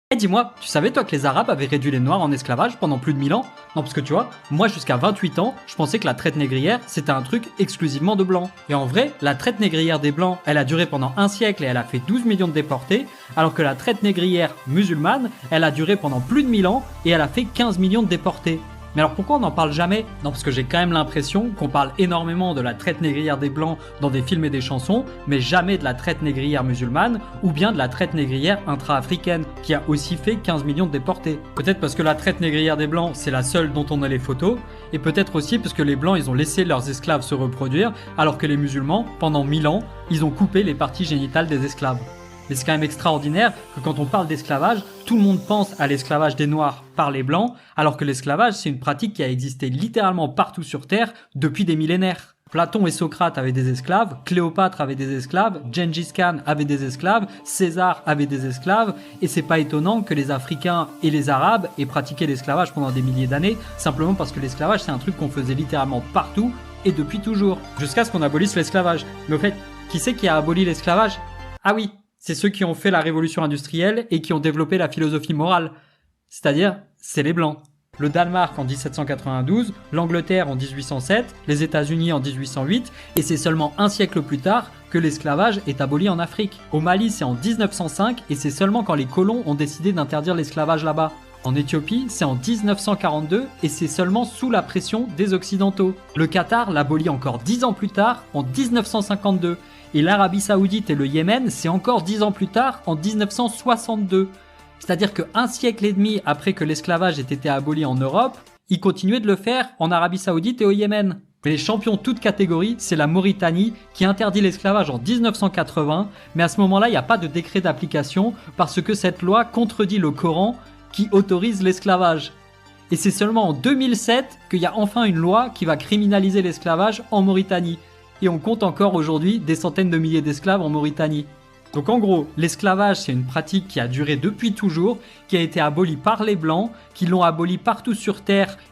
Eh dis-moi, tu savais toi que les Arabes avaient réduit les Noirs en esclavage pendant plus de 1000 ans? Non parce que tu vois, moi jusqu'à 28 ans, je pensais que la traite négrière c'était un truc exclusivement de blancs. Et en vrai, la traite négrière des blancs, elle a duré pendant un siècle et elle a fait 12 millions de déportés, alors que la traite négrière musulmane, elle a duré pendant plus de 1000 ans et elle a fait 15 millions de déportés. Mais alors pourquoi on n'en parle jamais? Non parce que j'ai quand même l'impression qu'on parle énormément de la traite négrière des blancs dans des films et des chansons, mais jamais de la traite négrière musulmane ou bien de la traite négrière intra-africaine qui a aussi fait 15 millions de déportés. Peut-être parce que la traite négrière des blancs c'est la seule dont on a les photos, et peut-être aussi parce que les blancs ils ont laissé leurs esclaves se reproduire, alors que les musulmans, pendant 1000 ans, ils ont coupé les parties génitales des esclaves. Mais c'est quand même extraordinaire que quand on parle d'esclavage, tout le monde pense à l'esclavage des Noirs par les Blancs, alors que l'esclavage, c'est une pratique qui a existé littéralement partout sur Terre depuis des millénaires. Platon et Socrate avaient des esclaves, Cléopâtre avait des esclaves, Gengis Khan avait des esclaves, César avait des esclaves, et c'est pas étonnant que les Africains et les Arabes aient pratiqué l'esclavage pendant des milliers d'années, simplement parce que l'esclavage c'est un truc qu'on faisait littéralement partout et depuis toujours, jusqu'à ce qu'on abolisse l'esclavage. Mais au fait, qui c'est qui a aboli l'esclavage? Ah oui, c'est ceux qui ont fait la révolution industrielle et qui ont développé la philosophie morale. C'est-à-dire, c'est les Blancs. Le Danemark en 1792, l'Angleterre en 1807, les États-Unis en 1808, et c'est seulement un siècle plus tard que l'esclavage est aboli en Afrique. Au Mali, c'est en 1905 et c'est seulement quand les colons ont décidé d'interdire l'esclavage là-bas. En Éthiopie, c'est en 1942 et c'est seulement sous la pression des Occidentaux. Le Qatar l'abolit encore 10 ans plus tard, en 1952. Et l'Arabie Saoudite et le Yémen, c'est encore 10 ans plus tard, en 1962. C'est-à-dire qu'un siècle et demi après que l'esclavage ait été aboli en Europe, ils continuaient de le faire en Arabie Saoudite et au Yémen. Mais les champions toutes catégories, c'est la Mauritanie qui interdit l'esclavage en 1980, mais à ce moment-là, il n'y a pas de décret d'application parce que cette loi contredit le Coran qui autorise l'esclavage. Et c'est seulement en 2007 qu'il y a enfin une loi qui va criminaliser l'esclavage en Mauritanie. Et on compte encore aujourd'hui des centaines de milliers d'esclaves en Mauritanie. Donc en gros, l'esclavage c'est une pratique qui a duré depuis toujours, qui a été abolie par les Blancs, qui l'ont abolie partout sur Terre